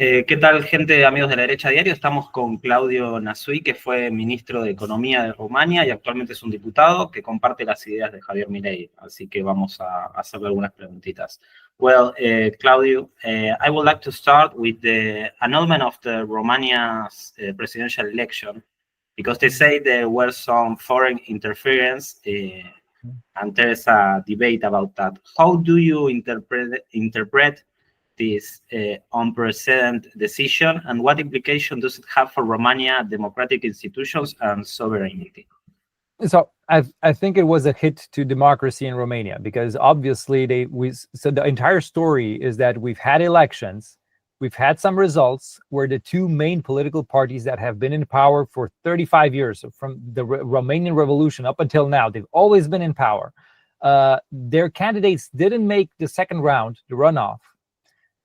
¿Qué tal, gente, amigos de la Derecha Diario? Estamos con Claudiu Năsui, que fue ministro de Economía de Rumania y actualmente es un diputado que comparte las ideas de Javier Milei. Así que vamos a hacerle algunas preguntitas. Well, Claudiu, I would like to start with the annulment of the Romania's presidential election, because they say there were some foreign interference, and there's a debate about that. How do you interpret this unprecedented decision, and what implication does it have for Romania democratic institutions and sovereignty? So I think it was a hit to democracy in Romania, because obviously so the entire story is that we've had elections, we've had some results where the two main political parties that have been in power for 35 years, so from the Romanian Revolution up until now, they've always been in power. Their candidates didn't make the second round, the runoff.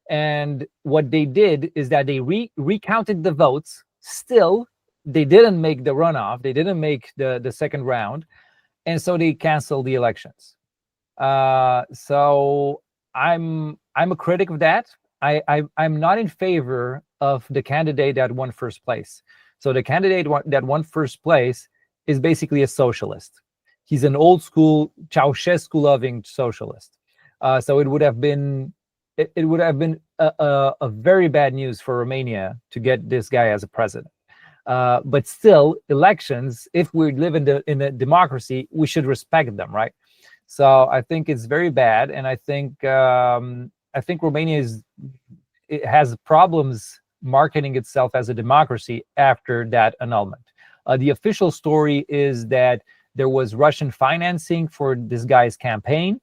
And what they did is that they recounted the votes. Still, they didn't make the runoff. They didn't make the second round. And so they canceled the elections. So I'm a critic of that. I'm not in favor of the candidate that won first place. So the candidate that won first place is basically a socialist. He's an old school Ceausescu loving socialist. So it would have been a very bad news for Romania to get this guy as a president. But still, elections, if we live in a democracy, we should respect them, right? So I think it's very bad, and I think Romania has problems marketing itself as a democracy after that annulment. The official story is that there was Russian financing for this guy's campaign,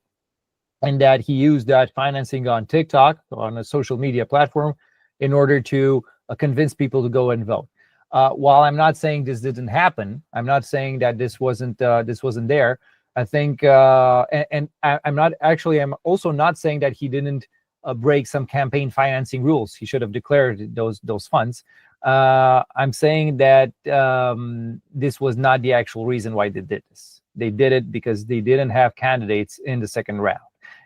and that he used that financing on TikTok, on a social media platform, in order to convince people to go and vote. While I'm not saying this didn't happen, I'm not saying that this wasn't there. I think, I'm also not saying that he didn't break some campaign financing rules. He should have declared those funds. I'm saying that this was not the actual reason why they did this. They did it because they didn't have candidates in the second round.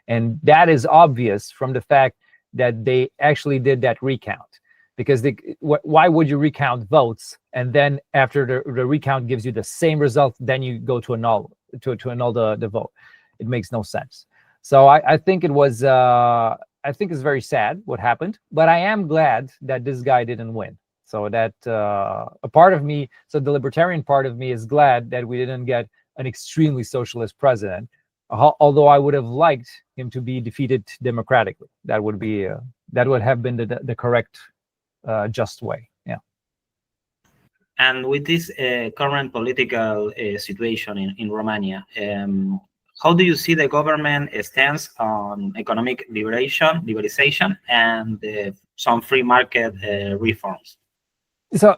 And that is obvious from the fact that they actually did that recount. Because why would you recount votes and then after the recount gives you the same result, then you go to annul the vote? It makes no sense. So I think it was I think it's very sad what happened, but I am glad that this guy didn't win. So that a part of me, so the libertarian part of me, is glad that we didn't get an extremely socialist president. Although I would have liked him to be defeated democratically. That would have been the correct, just way. Yeah. And with this current political situation in Romania, how do you see the government stance on economic liberalization, and some free market reforms? So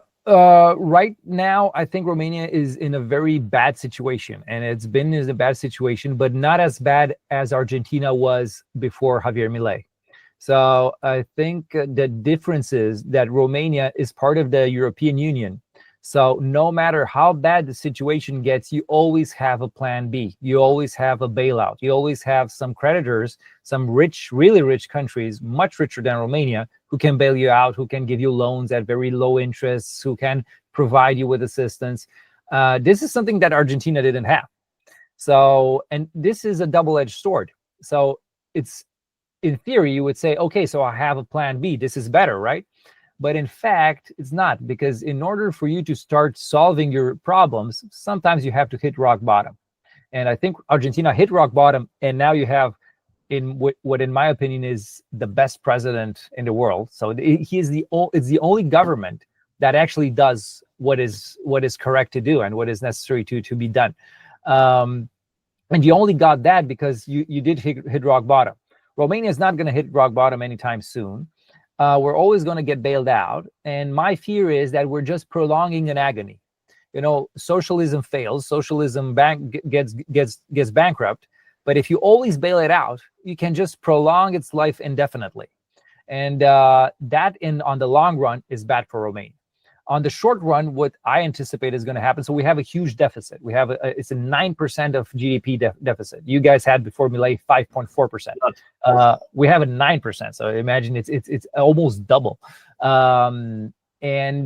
right now, I think Romania is in a very bad situation, and it's been in a bad situation, but not as bad as Argentina was before Javier Milei. So I think the difference is that Romania is part of the European Union. So no matter how bad the situation gets, you always have a plan B. You always have a bailout. You always have some creditors, some rich, really rich countries, much richer than Romania, who can bail you out, who can give you loans at very low interests, who can provide you with assistance. This is something that Argentina didn't have. So, and this is a double-edged sword. So it's, in theory, you would say, okay, so I have a plan B. This is better, right? But in fact, it's not, because in order for you to start solving your problems, sometimes you have to hit rock bottom. And I think Argentina hit rock bottom, and now you have what in my opinion is the best president in the world. So it's the only government that actually does what is correct to do and what is necessary to be done. And you only got that because you did hit rock bottom. Romania is not going to hit rock bottom anytime soon. We're always going to get bailed out. And my fear is that we're just prolonging an agony. You know, socialism fails, socialism gets bankrupt. But if you always bail it out, you can just prolong its life indefinitely. And that on the long run is bad for Romania. On the short run, what I anticipate is going to happen. So we have a huge deficit. We have it's a 9% of GDP deficit. You guys had before Milei 5.4%. We have a 9%. So imagine it's almost double. And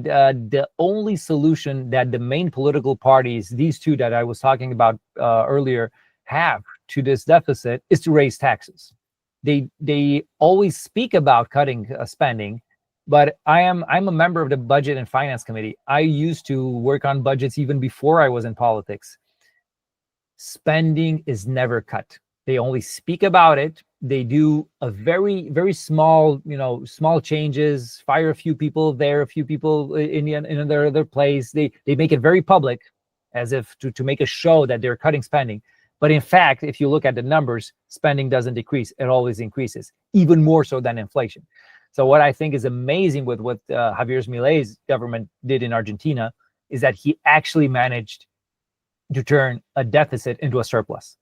the only solution that the main political parties, these two that I was talking about earlier, have to this deficit is to raise taxes. They always speak about cutting spending, but I'm a member of the Budget and Finance Committee. I used to work on budgets even before I was in politics. Spending is never cut. They only speak about it. They do a very, very small, small changes, fire a few people there, a few people in their place. They make it very public, as if to make a show that they're cutting spending. But in fact, if you look at the numbers, spending doesn't decrease. It always increases, even more so than inflation. So what I think is amazing with what Javier Milei's government did in Argentina is that he actually managed to turn a deficit into a surplus.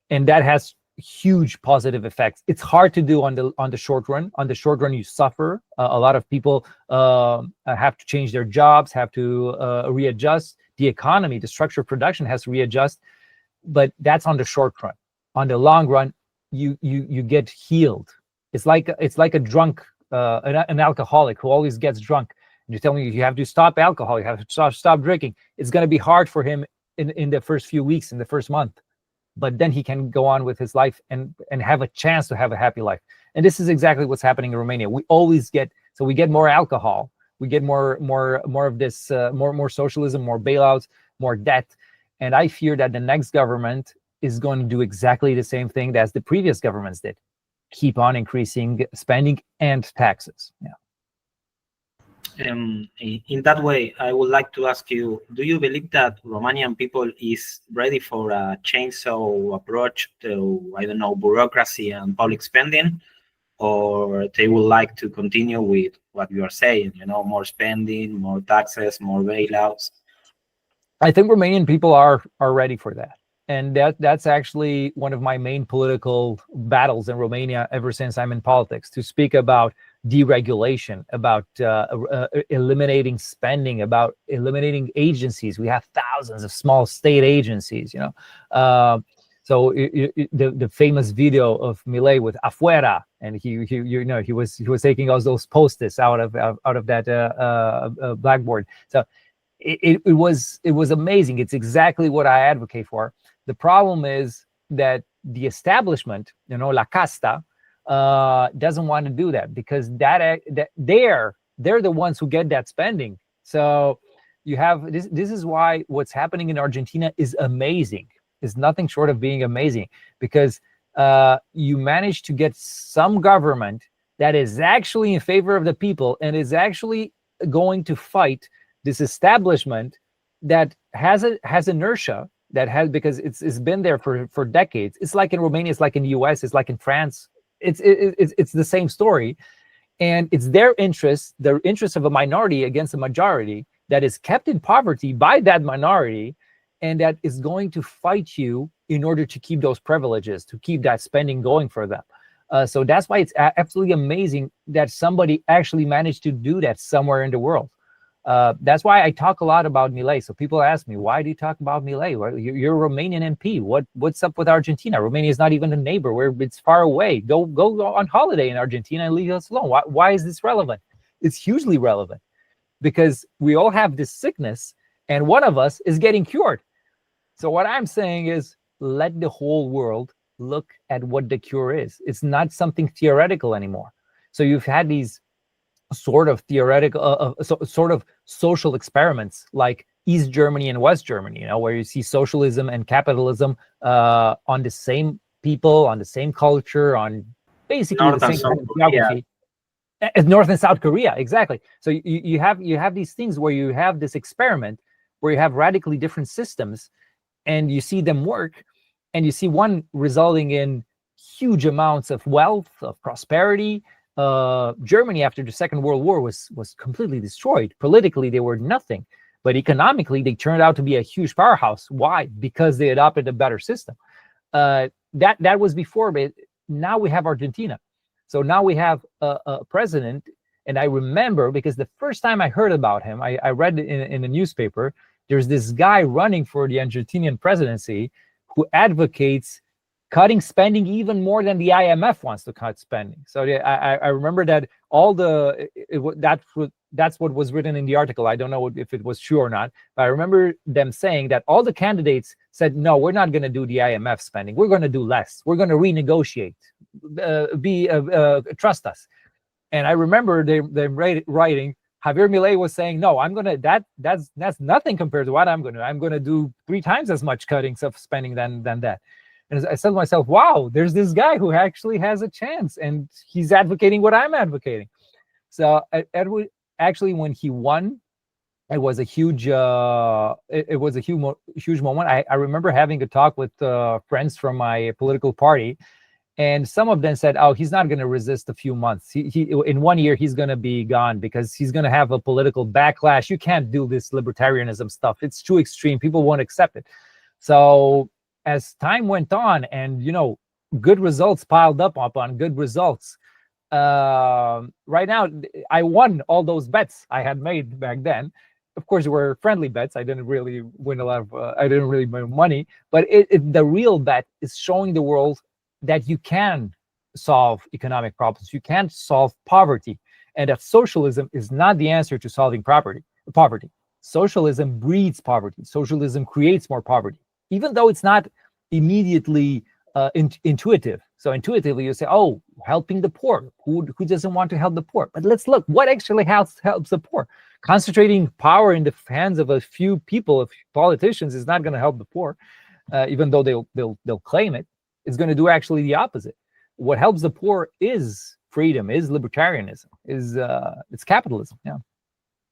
And that has huge positive effects. It's hard to do on the short run. On the short run, you suffer. A lot of people have to change their jobs, have to readjust. The economy, the structure of production has to readjust. But that's on the short run. On the long run, you get healed. It's like a drunk, an alcoholic who always gets drunk. And you're telling me you have to stop alcohol, you have to stop drinking. It's going to be hard for him in the first few weeks, in the first month. But then he can go on with his life and have a chance to have a happy life. And this is exactly what's happening in Romania. We always get more alcohol, we get more of this, more socialism, more bailouts, more debt. And I fear that the next government is going to do exactly the same thing as the previous governments did. Keep on increasing spending and taxes. Yeah. In that way, I would like to ask you, do you believe that Romanian people is ready for a chainsaw approach to, I don't know, bureaucracy and public spending? Or they would like to continue with what you are saying, more spending, more taxes, more bailouts? I think Romanian people are ready for that. And that's actually one of my main political battles in Romania ever since I'm in politics, to speak about deregulation, about eliminating spending, about eliminating agencies. We have thousands of small state agencies, So the famous video of Milei with "Afuera," and he was taking all those post-its out of that blackboard. So it was amazing. It's exactly what I advocate for. The problem is that the establishment, la casta, doesn't want to do that, because that they're the ones who get that spending. So you have this. This is why what's happening in Argentina is amazing. It's nothing short of being amazing, because you manage to get some government that is actually in favor of the people and is actually going to fight this establishment that has inertia, because it's been there for decades. It's like in Romania, it's like in the US, it's like in France. It's the same story. And it's their interest, the interest of a minority against a majority that is kept in poverty by that minority, and that is going to fight you in order to keep those privileges, to keep that spending going for them. So that's why it's absolutely amazing that somebody actually managed to do that somewhere in the world. That's why I talk a lot about Milei. So people ask me, why do you talk about Milei? Well, you're a Romanian MP. What's up with Argentina? Romania is not even a neighbor. It's far away. Go on holiday in Argentina and leave us alone. Why is this relevant? It's hugely relevant, because we all have this sickness and one of us is getting cured. So what I'm saying is, let the whole world look at what the cure is. It's not something theoretical anymore. So you've had these sort of theoretical, sort of social experiments like East Germany and West Germany, where you see socialism and capitalism on the same people, on the same culture, on basically the same kind of geography. North and South Korea, exactly. So you have these things where you have this experiment where you have radically different systems, and you see them work, and you see one resulting in huge amounts of wealth, of prosperity. Germany after the Second World War was completely destroyed. Politically, they were nothing, but economically, they turned out to be a huge powerhouse. Why? Because they adopted a better system. That was before, but now we have Argentina. So now we have a president And I remember, because the first time I heard about him, I read in the newspaper, there's this guy running for the Argentinian presidency who advocates cutting spending even more than the IMF wants to cut spending. So I remember that that's what was written in the article. I don't know if it was true or not, but I remember them saying that all the candidates said, no, we're not going to do the IMF spending. We're going to do less. We're going to renegotiate. Trust us. And I remember them writing, Javier Milei was saying, no, that's nothing compared to what I'm going to do. I'm going to do 3 times as much cuttings of spending than that. And I said to myself, wow, there's this guy who actually has a chance, and he's advocating what I'm advocating. So Edward, actually, when he won, it was a huge huge moment. I remember having a talk with friends from my political party, and some of them said, oh, he's not going to resist a few months. He in 1 year, he's going to be gone because he's going to have a political backlash. You can't do this libertarianism stuff. It's too extreme. People won't accept it. So as time went on, and good results piled up upon good results, right now I won all those bets I had made back then. Of course, they were friendly bets. I didn't really win a lot of I didn't really win money, but the real bet is showing the world that you can solve economic problems, you can solve poverty, and that socialism is not the answer to solving poverty. Socialism breeds poverty. Socialism creates more poverty, even though it's not immediately intuitive. So intuitively, you say, oh, helping the poor. Who doesn't want to help the poor? But let's look, what actually helps the poor? Concentrating power in the hands of a few people, of politicians, is not going to help the poor, even though they'll claim it. It's going to do actually the opposite. What helps the poor is freedom, is libertarianism, is it's capitalism. Yeah,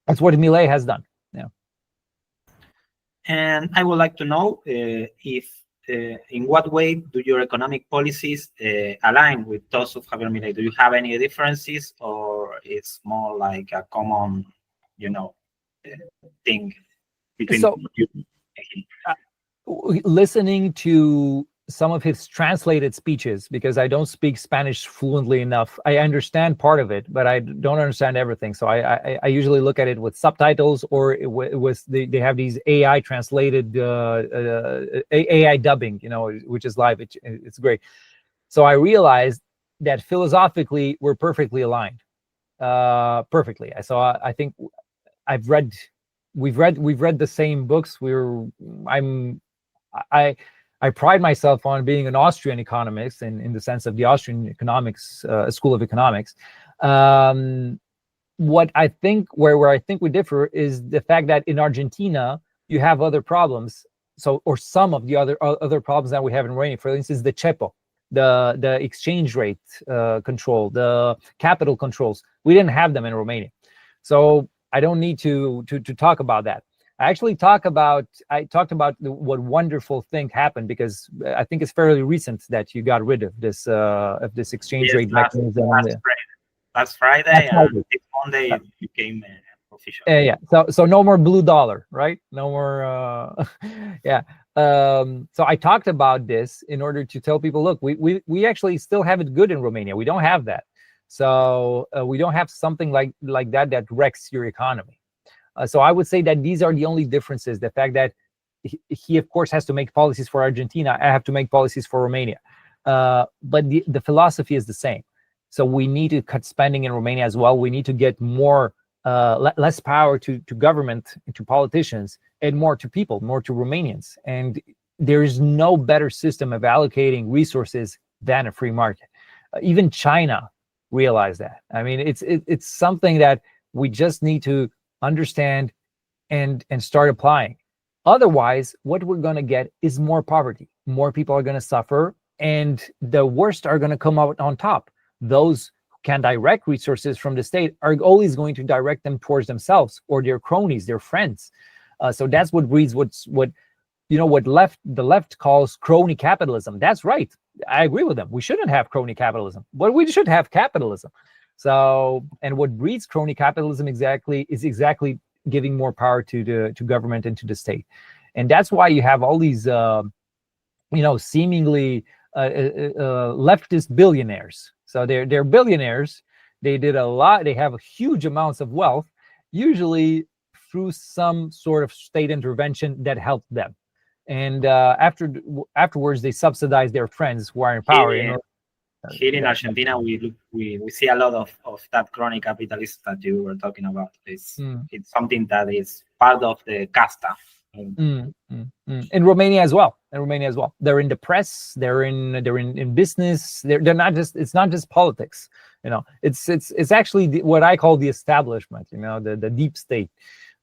that's what Milei has done. Yeah. And I would like to know if in what way do your economic policies align with those of Javier Milei? Do you have any differences, or it's more like a common, thing between you and him? Listening to some of his translated speeches, because I don't speak Spanish fluently enough. I understand part of it, but I don't understand everything. So I usually look at it with subtitles, or they have these AI translated AI dubbing, which is live. It's great. So I realized that philosophically we're perfectly aligned, perfectly. So I think we've read the same books. I pride myself on being an Austrian economist, in the sense of the Austrian economics school of economics. What I think, where I think we differ, is the fact that in Argentina you have other problems. Or some of the other problems that we have in Romania. For instance, the cepo, the exchange rate control, the capital controls. We didn't have them in Romania, so I don't need to talk about that. I talked about what wonderful thing happened, because I think it's fairly recent that you got rid of this exchange rate mechanism. Last Friday, and this Monday it became official. Yeah. So no more blue dollar, right? No more. Yeah. So I talked about this in order to tell people, look, we actually still have it good in Romania. We don't have that. So we don't have something like that wrecks your economy. So I would say that these are the only differences. The fact that he of course, has to make policies for Argentina. I have to make policies for Romania. But the philosophy is the same. So we need to cut spending in Romania as well. We need to get less power to government, to politicians, and more to people, more to Romanians. And there is no better system of allocating resources than a free market. Even China realized that. I mean, it's something that we just need to understand and start applying. Otherwise, what we're going to get is more poverty. More people are going to suffer, and the worst are going to come out on top. Those who can direct resources from the state are always going to direct them towards themselves or their cronies, their friends. So that's what breeds what the left calls crony capitalism. That's right. I agree with them. We shouldn't have crony capitalism, but we should have capitalism. So, and what breeds crony capitalism is exactly giving more power to government and to the state. And that's why you have all these, seemingly leftist billionaires. So they're billionaires, They did a lot. They have huge amounts of wealth, usually through some sort of state intervention that helped them. And afterwards, they subsidize their friends who are in power. Here in Argentina, we see a lot of that chronic capitalism that you were talking about. It's something that is part of the casta. In Romania as well. They're in the press. They're in business. They're not just. It's not just politics. It's actually what I call the establishment. The deep state.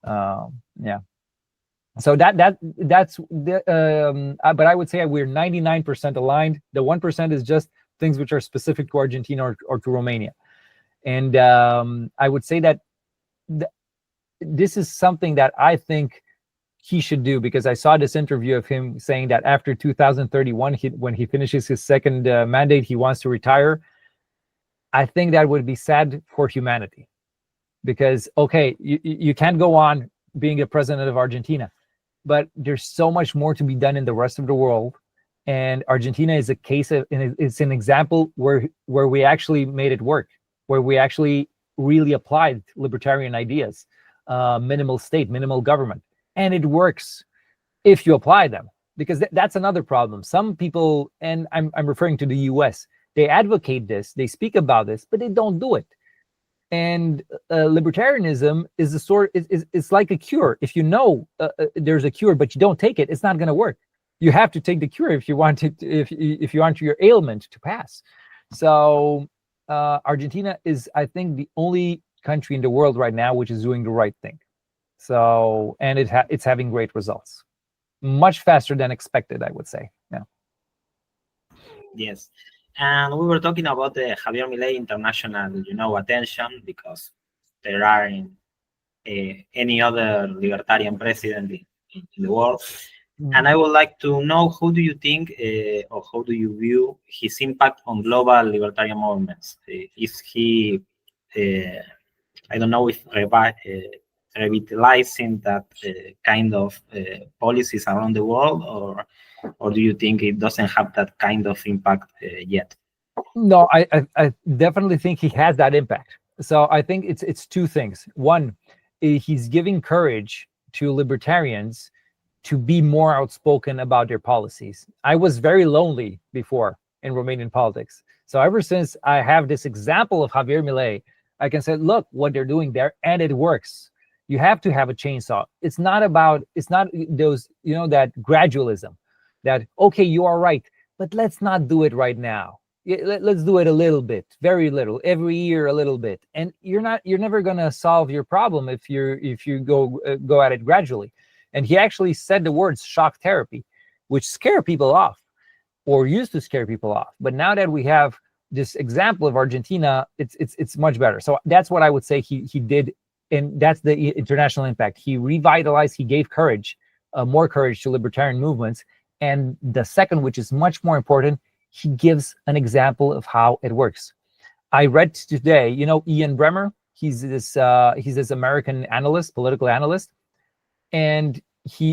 So that's the. But I would say we're 99% aligned. The 1% is just things which are specific to Argentina or to Romania. And I would say that this is something that I think he should do, because I saw this interview of him saying that after 2031, when he finishes his second mandate, he wants to retire. I think that would be sad for humanity, because, okay, you can't go on being the president of Argentina, but there's so much more to be done in the rest of the world. And Argentina is a case of, it's an example where we actually made it work, where we actually really applied libertarian ideas, minimal state, minimal government. And it works if you apply them, because that's another problem. Some people, and I'm referring to the US, they advocate this, they speak about this, but they don't do it. And libertarianism is it's like a cure. If you know there's a cure, but you don't take it, it's not going to work. You have to take the cure if you want it, if you want your ailment to pass. So Argentina is, I think, the only country in the world right now which is doing the right thing. So, and it's having great results, much faster than expected, I would say. Yeah. Yes, and we were talking about the Javier Milei international, attention, because there aren't any other libertarian president in the world. And I would like to know, who do you think or how do you view his impact on global libertarian movements? Is he, I don't know, if revitalizing that kind of policies around the world, or do you think it doesn't have that kind of impact yet? No, I definitely think he has that impact. So I think it's two things. One, he's giving courage to libertarians to be more outspoken about their policies. I was very lonely before in Romanian politics. So ever since I have this example of Javier Milei, I can say, look what they're doing there, and it works. You have to have a chainsaw. It's not those, that gradualism, that, okay, you are right, but let's not do it right now. Let's do it a little bit, very little, every year a little bit. And you're never gonna solve your problem if you go at it gradually. And he actually said the words shock therapy, which scare people off, or used to scare people off. But now that we have this example of Argentina, it's much better. So that's what I would say he did, and that's the international impact. He revitalized, he gave courage, more courage to libertarian movements. And the second, which is much more important, he gives an example of how it works. I read today, Ian Bremmer, he's this American analyst, political analyst. And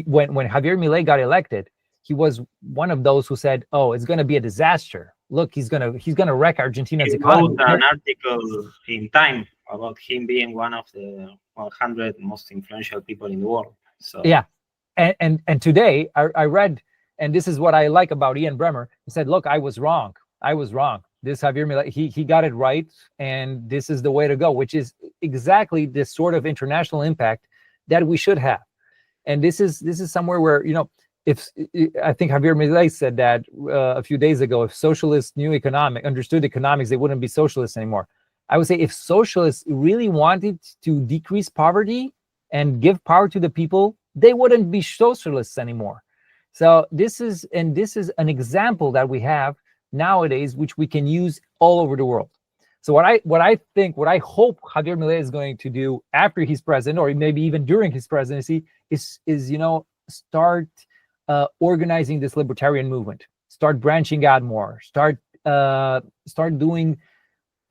when Javier Milei got elected, he was one of those who said, "Oh, it's going to be a disaster. Look, he's going to wreck Argentina's economy." He wrote an article in Time about him being one of the 100 most influential people in the world. So yeah, and today I read, and this is what I like about Ian Bremmer. He said, "Look, I was wrong. This Javier Milei, he got it right, and this is the way to go," which is exactly this sort of international impact that we should have. And this is somewhere where, if I think Javier Milei said that a few days ago, if socialists understood economics, they wouldn't be socialists anymore. I would say if socialists really wanted to decrease poverty and give power to the people, they wouldn't be socialists anymore. So this is an example that we have nowadays, which we can use all over the world. So what I hope Javier Milei is going to do after he's president, or maybe even during his presidency, is start organizing this libertarian movement, start branching out more, start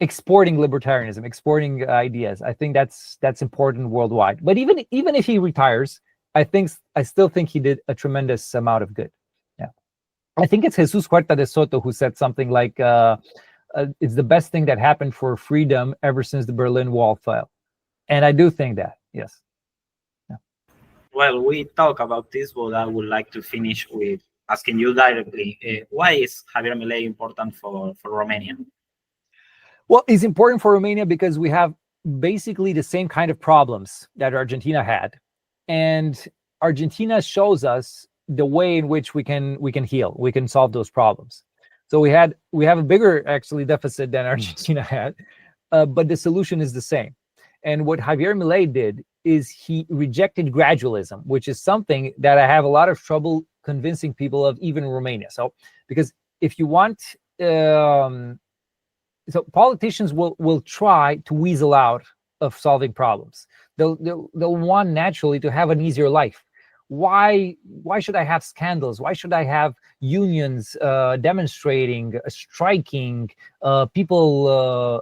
exporting libertarianism, exporting ideas. I think that's important worldwide. But even if he retires, I still think he did a tremendous amount of good. Yeah, I think it's Jesus Huerta de Soto who said something like, it's the best thing that happened for freedom ever since the Berlin Wall fell. And I do think that, yes. Yeah. Well, we talk about this, but I would like to finish with asking you directly, why is Javier Milei important for Romania? Well, it's important for Romania because we have basically the same kind of problems that Argentina had. And Argentina shows us the way in which we can heal, we can solve those problems. So we have a bigger actually deficit than Argentina had, but the solution is the same. And what Javier Milei did is he rejected gradualism, which is something that I have a lot of trouble convincing people of, even in Romania. So because if you want, so politicians will try to weasel out of solving problems. They'll want naturally to have an easier life. Why should I have scandals? Why should I have unions demonstrating, striking, people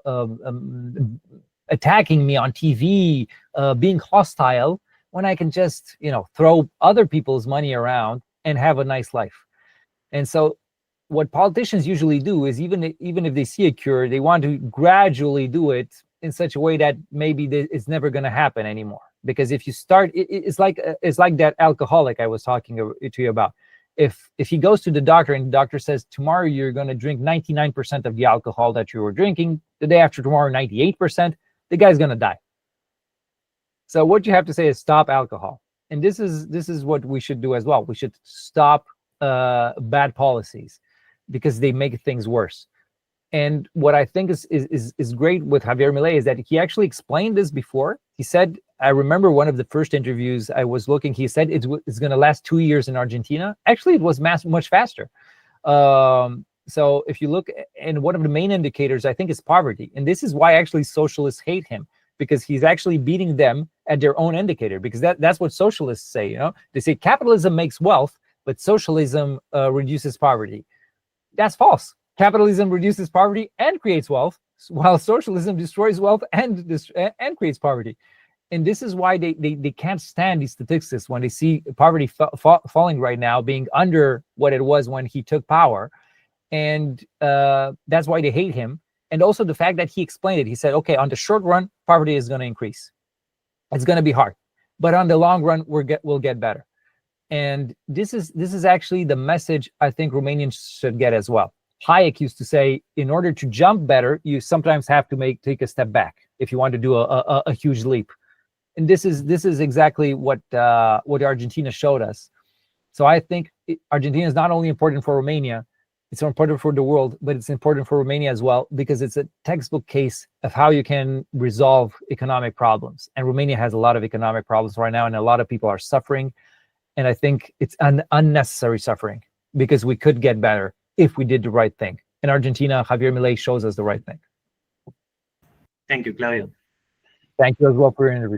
attacking me on TV, being hostile, when I can just, throw other people's money around and have a nice life? And so what politicians usually do is even if they see a cure, they want to gradually do it in such a way that maybe it's never going to happen anymore. Because if you start, it's like that alcoholic I was talking to you about. If he goes to the doctor and the doctor says, tomorrow you're going to drink 99% of the alcohol that you were drinking, the day after tomorrow 98%, the guy's going to die. So what you have to say is stop alcohol. And this is what we should do as well. We should stop bad policies because they make things worse. And what I think is great with Javier Milei is that he actually explained this before. He said, I remember one of the first interviews I was looking, he said it's going to last 2 years in Argentina. Actually, it was much faster. So if you look, and one of the main indicators, I think, is poverty. And this is why actually socialists hate him, because he's actually beating them at their own indicator, because that's what socialists say. They say capitalism makes wealth, but socialism reduces poverty. That's false. Capitalism reduces poverty and creates wealth, while socialism destroys wealth and creates poverty. And this is why they can't stand these statistics when they see poverty falling right now, being under what it was when he took power. And that's why they hate him. And also the fact that he explained it. He said, okay, on the short run, poverty is going to increase. It's going to be hard. But on the long run, we'll get better. And this is actually the message I think Romanians should get as well. Hayek used to say, in order to jump better, you sometimes have to take a step back if you want to do a huge leap. And this is exactly what Argentina showed us. So I think Argentina is not only important for Romania, it's important for the world, but it's important for Romania as well, because it's a textbook case of how you can resolve economic problems. And Romania has a lot of economic problems right now, and a lot of people are suffering. And I think it's an unnecessary suffering, because we could get better if we did the right thing. In Argentina, Javier Milei shows us the right thing. Thank you, Claudio. Thank you as well for your interview.